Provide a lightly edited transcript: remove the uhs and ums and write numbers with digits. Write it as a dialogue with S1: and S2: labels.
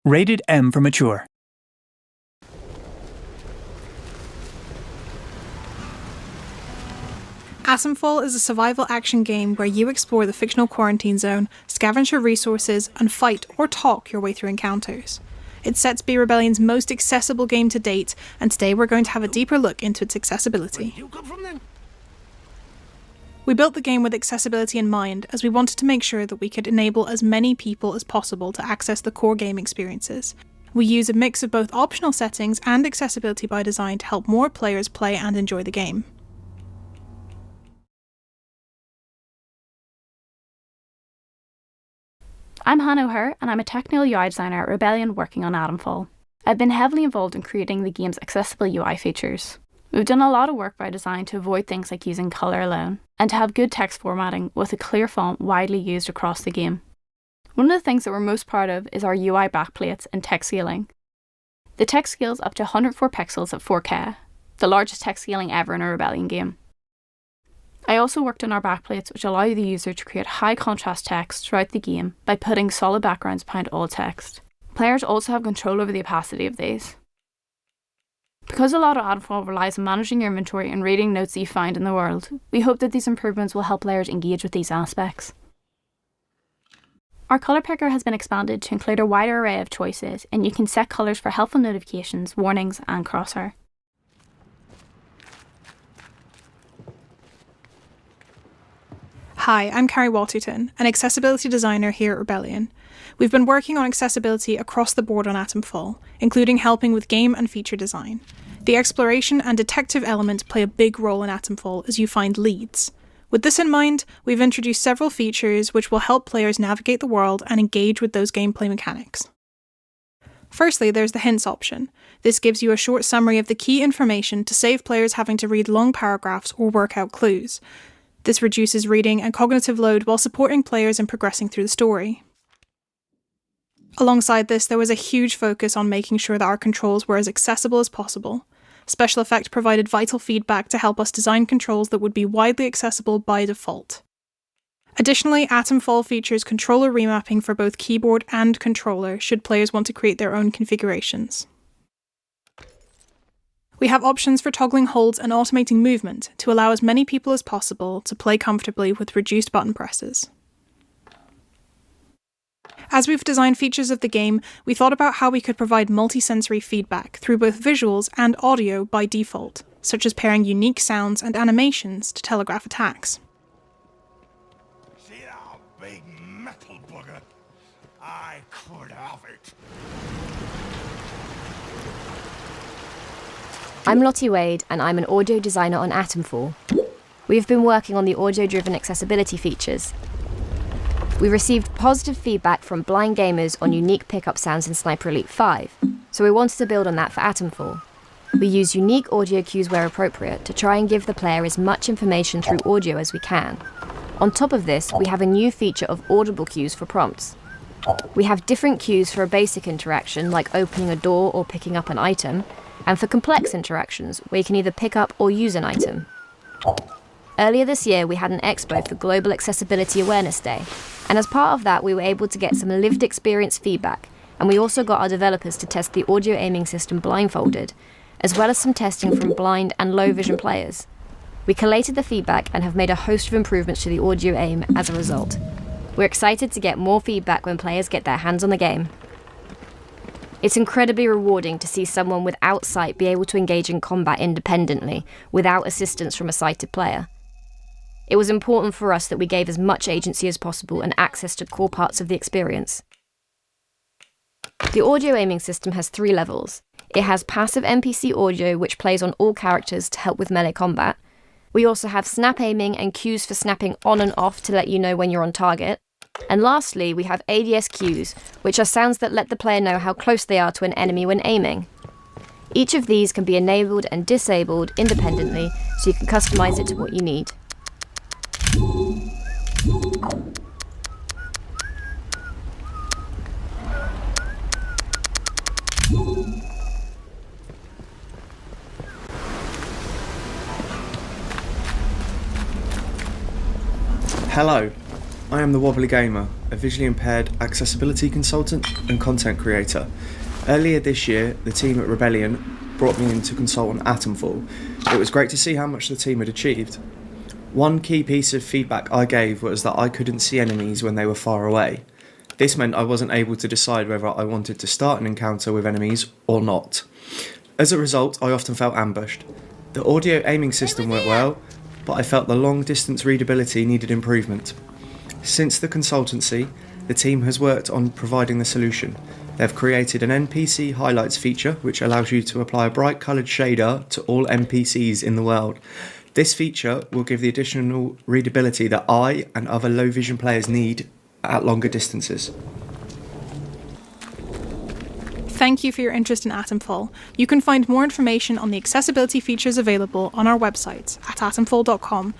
S1: Rated M for mature.
S2: Atomfall is a survival action game where you explore the fictional quarantine zone, scavenge for resources, and fight or talk your way through encounters. It's set to be Rebellion's most accessible game to date, and today we're going to have a deeper look into its accessibility. We built the game with accessibility in mind, as we wanted to make sure that we could enable as many people as possible to access the core game experiences. We use a mix of both optional settings and accessibility by design to help more players play and enjoy the game.
S3: I'm Han O'Hare, and I'm a technical UI designer at Rebellion working on Atomfall. I've been heavily involved in creating the game's accessible UI features. We've done a lot of work by design to avoid things like using colour alone, and to have good text formatting with a clear font widely used across the game. One of the things that we're most proud of is our UI backplates and text scaling. The text scales up to 104 pixels at 4K, the largest text scaling ever in a Rebellion game. I also worked on our backplates, which allow the user to create high contrast text throughout the game by putting solid backgrounds behind all text. Players also have control over the opacity of these. Because a lot of Atomfall relies on managing your inventory and reading notes that you find in the world, we hope that these improvements will help players engage with these aspects. Our colour picker has been expanded to include a wider array of choices, and you can set colours for helpful notifications, warnings, and crosshair.
S2: Hi, I'm Carrie Waterton, an accessibility designer here at Rebellion. We've been working on accessibility across the board on Atomfall, including helping with game and feature design. The exploration and detective element play a big role in Atomfall as you find leads. With this in mind, we've introduced several features which will help players navigate the world and engage with those gameplay mechanics. Firstly, there's the hints option. This gives you a short summary of the key information to save players having to read long paragraphs or work out clues. This reduces reading and cognitive load while supporting players in progressing through the story. Alongside this, there was a huge focus on making sure that our controls were as accessible as possible. Special Effects provided vital feedback to help us design controls that would be widely accessible by default. Additionally, Atomfall features controller remapping for both keyboard and controller should players want to create their own configurations. We have options for toggling holds and automating movement to allow as many people as possible to play comfortably with reduced button presses. As we've designed features of the game, we thought about how we could provide multi-sensory feedback through both visuals and audio by default, such as pairing unique sounds and animations to telegraph attacks.
S4: See that big metal bugger? I could have it.
S5: I'm Lottie Wade, and I'm an audio designer on Atomfall. We've been working on the audio-driven accessibility features. We received positive feedback from blind gamers on unique pickup sounds in Sniper Elite 5, so we wanted to build on that for Atomfall. We use unique audio cues where appropriate to try and give the player as much information through audio as we can. On top of this, we have a new feature of audible cues for prompts. We have different cues for a basic interaction, like opening a door or picking up an item, and for complex interactions, where you can either pick up or use an item. Earlier this year, we had an expo for Global Accessibility Awareness Day, and as part of that, we were able to get some lived experience feedback, and we also got our developers to test the audio aiming system blindfolded, as well as some testing from blind and low vision players. We collated the feedback and have made a host of improvements to the audio aim as a result. We're excited to get more feedback when players get their hands on the game. It's incredibly rewarding to see someone without sight be able to engage in combat independently, without assistance from a sighted player. It was important for us that we gave as much agency as possible and access to core parts of the experience. The audio aiming system has 3 levels. It has passive NPC audio, which plays on all characters to help with melee combat. We also have snap aiming and cues for snapping on and off to let you know when you're on target. And lastly, we have ADS cues, which are sounds that let the player know how close they are to an enemy when aiming. Each of these can be enabled and disabled independently, so you can customize it to what you need.
S6: Hello, I am the Wobbly Gamer,
S1: a visually impaired accessibility consultant and content creator. Earlier this year, the team at Rebellion brought me in to consult on Atomfall. It was great to see how much the team had achieved. One key piece of feedback I gave was that I couldn't see enemies when they were far away. This meant I wasn't able to decide whether I wanted to start an encounter with enemies or not. As a result, I often felt ambushed. The audio aiming system worked well, but I felt the long distance readability needed improvement. Since the consultancy, the team has worked on providing the solution. They've created an NPC highlights feature which allows you to apply a bright coloured shader to all NPCs in the world. This feature will give the additional readability that I and other low vision players need at longer distances.
S2: Thank you for your interest in Atomfall. You can find more information on the accessibility features available on our website at atomfall.com